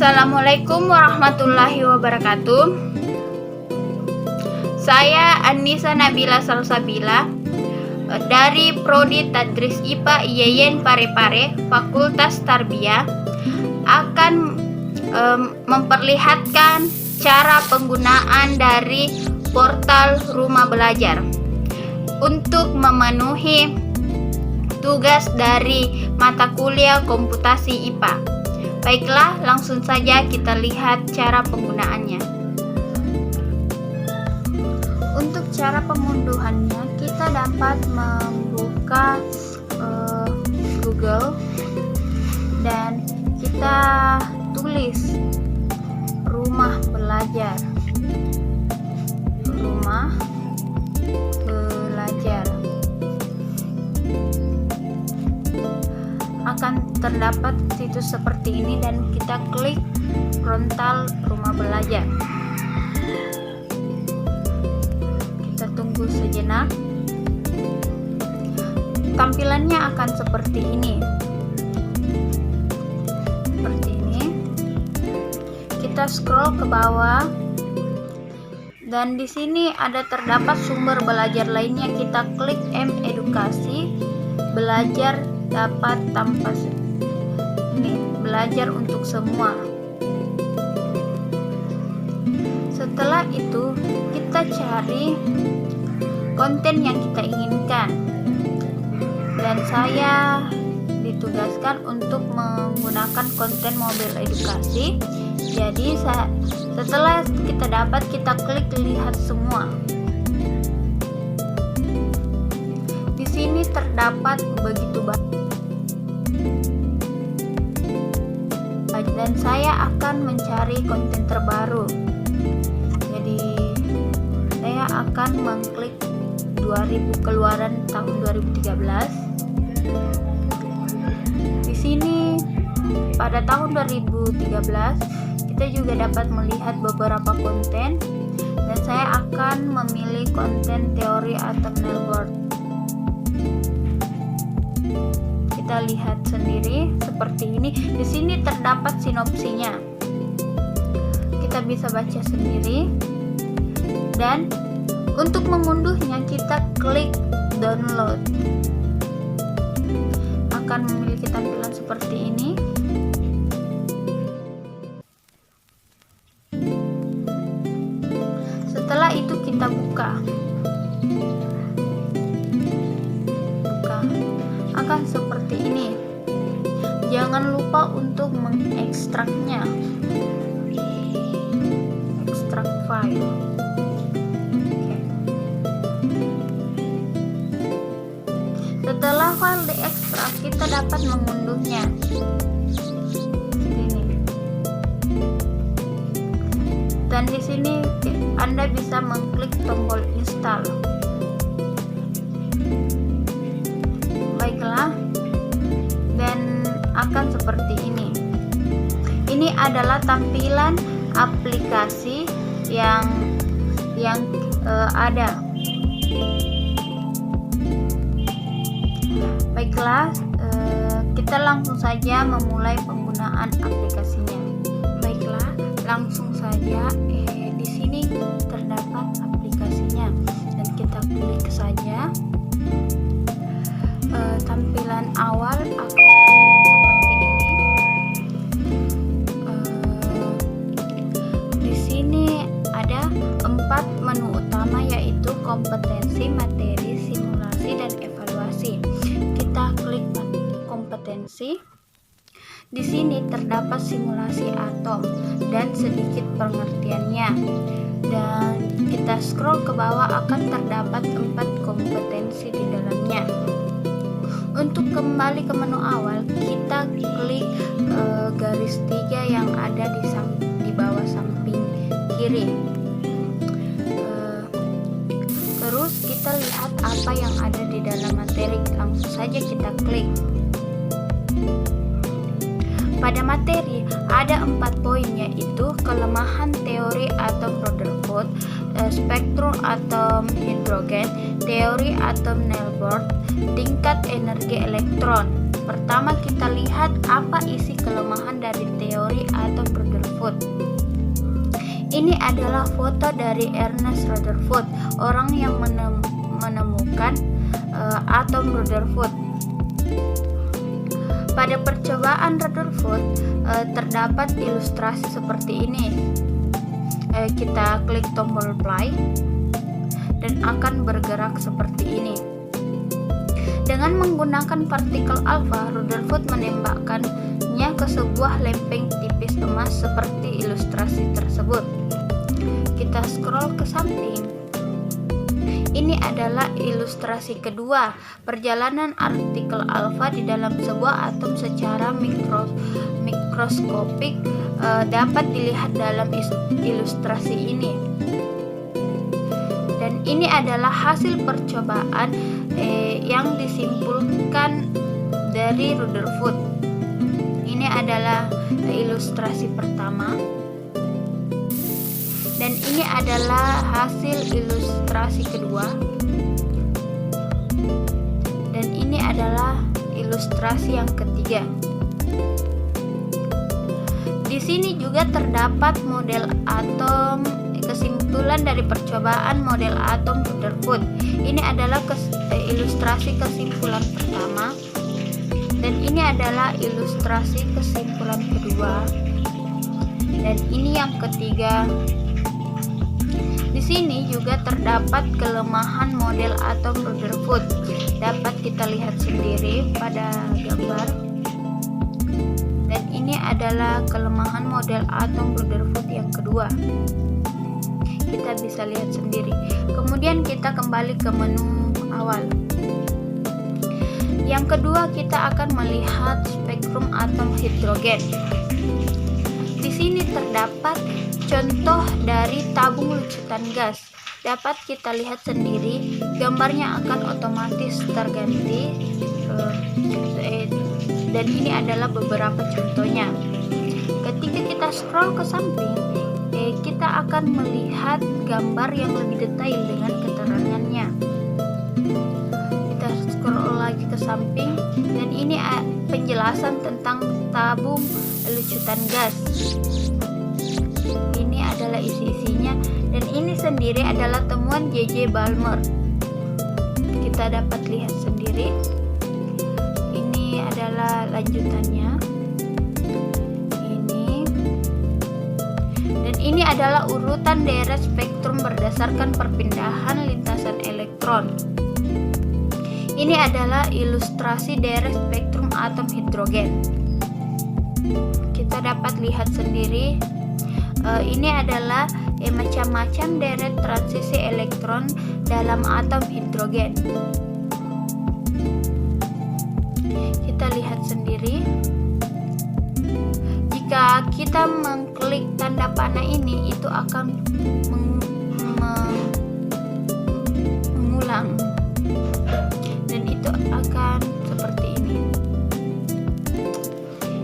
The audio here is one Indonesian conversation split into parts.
Assalamualaikum warahmatullahi wabarakatuh. Saya Anissa Nabila Salsabila dari Prodi Tadris IPA IAIN Parepare Fakultas Tarbiyah akan memperlihatkan cara penggunaan dari portal Rumah Belajar untuk memenuhi tugas dari mata kuliah komputasi IPA. Baiklah, langsung saja kita lihat cara penggunaannya. Untuk cara pengunduhannya, kita dapat membuka Google dan kita tulis Rumah Belajar. Rumah Belajar. Akan terdapat situs seperti ini dan kita klik frontal Rumah Belajar. Kita tunggu sejenak. Tampilannya akan seperti ini. Seperti ini. Kita scroll ke bawah dan di sini ada terdapat sumber belajar lainnya. Kita klik edukasi, belajar dapat tanpa ini, belajar untuk semua. Setelah itu kita cari konten yang kita inginkan dan saya ditugaskan untuk menggunakan konten mobil edukasi. Jadi setelah kita dapat, kita klik lihat semua. Di sini terdapat begitu banyak dan saya akan mencari konten terbaru. Jadi saya akan mengklik 2000 keluaran tahun 2013. Di sini pada tahun 2013 kita juga dapat melihat beberapa konten dan saya akan memilih konten teori atom Nailboard. Kita lihat sendiri seperti ini. Di sini terdapat sinopsinya. Kita bisa baca sendiri. Dan untuk mengunduhnya kita klik download. Akan memiliki tampilan seperti ini. Setelah itu kita buka. Akan seperti ini. Jangan lupa untuk mengekstraknya. Ekstrak file. Setelah file diekstrak, kita dapat mengunduhnya. Ini. Dan di sini Anda bisa mengklik tombol install. Baiklah, dan akan seperti ini. Ini adalah tampilan aplikasi yang ada. Baiklah, kita langsung saja memulai penggunaan aplikasinya. Baiklah, langsung saja. Di sini terdapat aplikasinya dan kita klik saja. Tampilan awal akan seperti ini. Di sini ada 4 menu utama, yaitu kompetensi, materi, simulasi, dan evaluasi. Kita klik kompetensi. Di sini terdapat simulasi atom dan sedikit pengertiannya. Dan kita scroll ke bawah akan terdapat 4 kompetensi di dalamnya. Untuk kembali ke menu awal, kita klik garis 3 yang ada di bawah samping kiri. Terus kita lihat apa yang ada di dalam materi. Langsung saja kita klik. Pada materi ada 4 poin, yaitu kelemahan teori atom Rutherford, spektrum atom hidrogen, teori atom Nailboard, tingkat energi elektron. Pertama kita lihat apa isi kelemahan dari teori atom Rutherford. Rutherford. Ini adalah foto dari Ernest Rutherford, orang yang menemukan atom Rutherford. Pada percobaan Rutherford terdapat ilustrasi seperti ini. Kita klik tombol play dan akan bergerak seperti ini. Dengan menggunakan partikel alfa, Rutherford menembakkannya ke sebuah lempeng tipis emas seperti ilustrasi tersebut. Kita scroll ke samping. Ini adalah ilustrasi kedua, perjalanan partikel alfa di dalam sebuah atom secara mikroskopik dapat dilihat dalam ilustrasi ini. Dan ini adalah hasil percobaan yang disimpulkan dari Rutherford. Ini adalah ilustrasi pertama. Dan ini adalah hasil ilustrasi kedua. Dan ini adalah ilustrasi yang ketiga. Di sini juga terdapat model atom, kesimpulan dari percobaan model atom Rutherford. Ini adalah ilustrasi kesimpulan pertama, dan ini adalah ilustrasi kesimpulan kedua, dan ini yang ketiga. Di sini juga terdapat kelemahan model atom Rutherford. Dapat kita lihat sendiri pada gambar. Dan ini adalah kelemahan model atom Rutherford yang kedua. Kita bisa lihat sendiri. Kemudian kita kembali ke menu awal. Yang kedua, kita akan melihat spektrum atom hidrogen. Di sini terdapat contoh dari tabung lucutan gas. Dapat kita lihat sendiri, gambarnya akan otomatis terganti. Dan ini adalah beberapa contohnya. Ketika kita scroll ke samping, kita akan melihat gambar yang lebih detail dengan keterangannya. Kita scroll lagi ke samping, dan ini penjelasan tentang tabung lucutan gas. Ini adalah isi-isinya, dan ini sendiri adalah temuan J.J. Balmer. Kita dapat lihat sendiri. Ini adalah lanjutannya. Ini adalah urutan deret spektrum berdasarkan perpindahan lintasan elektron. Ini adalah ilustrasi deret spektrum atom hidrogen. Kita dapat lihat sendiri, ini adalah macam-macam deret transisi elektron dalam atom hidrogen. Kita lihat sendiri. Jika kita mengklik tanda panah ini, itu akan mengulang, dan itu akan seperti ini.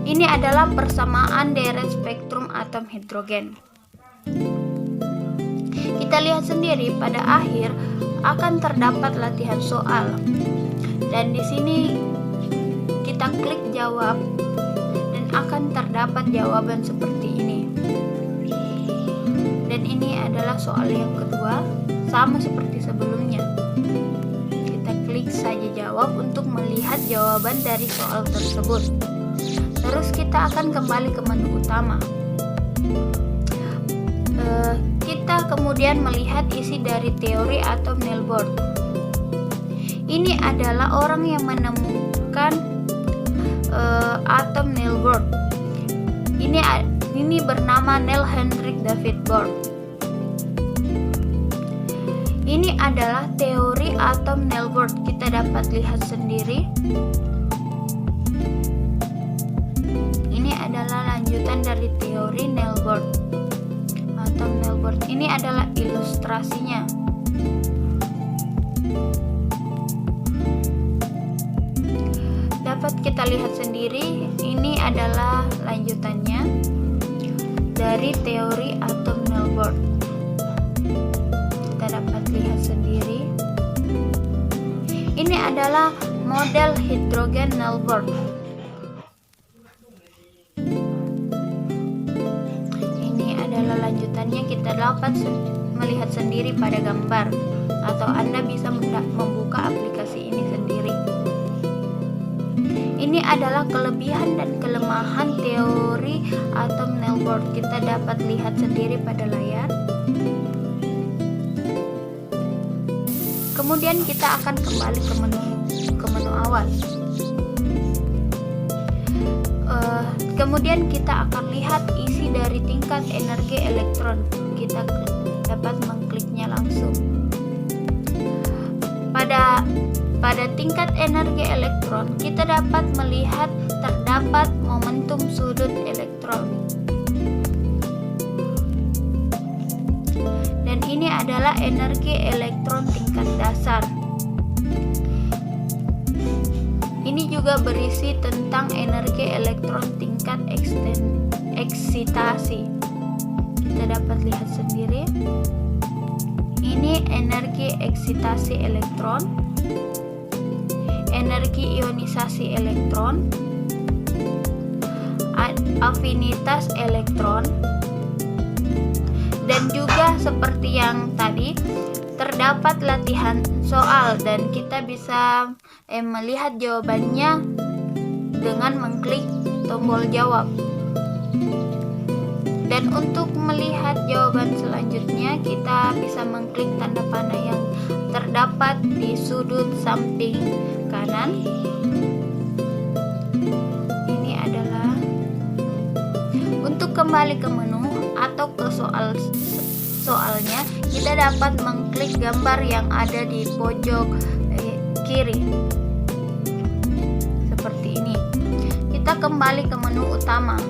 Ini adalah persamaan deret spektrum atom hidrogen. Kita lihat sendiri, pada akhir akan terdapat latihan soal, dan di sini kita klik jawab, akan terdapat jawaban seperti ini. Dan ini adalah soal yang kedua, sama seperti sebelumnya. Kita klik saja jawab untuk melihat jawaban dari soal tersebut. Terus kita akan kembali ke menu utama. Kita kemudian melihat isi dari teori atom Neil Bohr. Ini adalah orang yang menemukan atom Neil Bohr. Ini bernama Neil Hendrik David Bohr. Ini adalah teori atom Neil Bohr. Kita dapat lihat sendiri. Ini adalah lanjutan dari teori Neil Bohr. Atom Neil Bohr. Ini adalah ilustrasinya. Dapat kita lihat sendiri, ini adalah lanjutannya dari teori atom Neil Bohr. Kita dapat lihat sendiri. Ini adalah model hidrogen Neil Bohr. dapat melihat sendiri pada gambar, atau Anda bisa membuka aplikasi ini sendiri. Ini adalah kelebihan dan kelemahan teori atom nailboard. Kita dapat lihat sendiri pada layar. Kemudian kita akan kembali ke menu awal. Kemudian kita akan lihat isi dari tingkat energi elektron. Kita dapat mengkliknya langsung. Pada tingkat energi elektron, kita dapat melihat terdapat momentum sudut elektron. Dan ini adalah energi elektron tingkat dasar. Ini juga berisi tentang energi elektron tingkat eksitasi. Kita dapat lihat sendiri. Ini energi eksitasi elektron, energi ionisasi elektron, afinitas elektron, dan juga seperti yang tadi terdapat latihan soal dan kita bisa melihat jawabannya dengan mengklik tombol jawab. Dan untuk melihat jawaban selanjutnya, kita bisa mengklik tanda panah yang terdapat di sudut samping kanan. Ini adalah untuk kembali ke menu atau ke soalnya, kita dapat mengklik gambar yang ada di pojok kiri. Seperti ini. Kita kembali ke menu utama.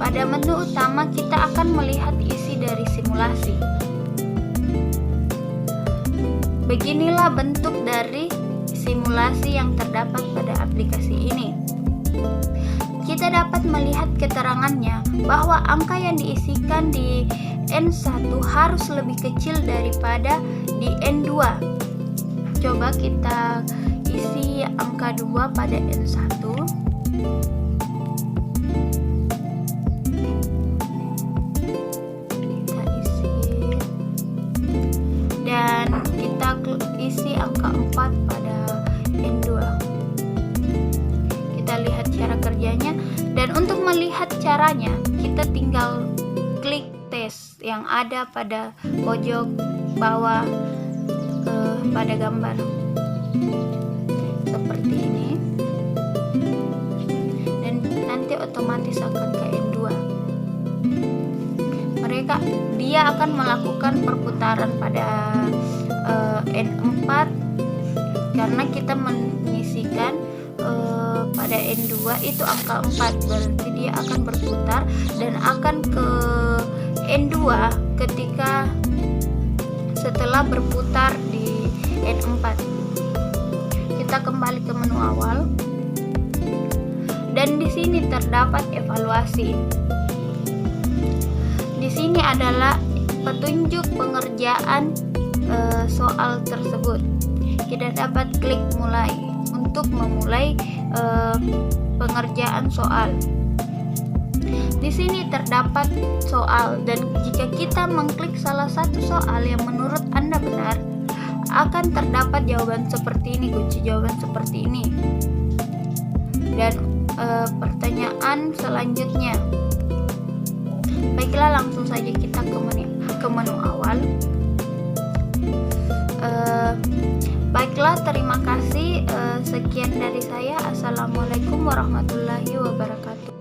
Pada menu utama kita akan melihat isi dari simulasi. Beginilah bentuk dari simulasi yang terdapat pada aplikasi ini. Kita dapat melihat keterangannya bahwa angka yang diisikan di N1 harus lebih kecil daripada di N2. Coba kita isi angka 2 pada N1. Isi angka 4 pada N2. Kita lihat cara kerjanya, dan untuk melihat caranya kita tinggal klik tes yang ada pada pojok bawah pada gambar seperti ini, dan nanti otomatis akan ke N2. Dia akan melakukan perputaran pada N4 karena kita mengisikan pada N2 itu angka 4, berarti dia akan berputar dan akan ke N2 ketika setelah berputar di N4. Kita kembali ke menu awal dan di sini terdapat evaluasi. Di sini adalah petunjuk pengerjaan soal tersebut. Kita dapat klik mulai untuk memulai pengerjaan soal. Di sini terdapat soal, dan jika kita mengklik salah satu soal yang menurut Anda benar, akan terdapat jawaban seperti ini, kunci jawaban seperti ini. Dan pertanyaan selanjutnya. Baiklah, langsung saja kita ke menu awal. Baiklah, terima kasih. Sekian dari saya. Assalamualaikum warahmatullahi wabarakatuh.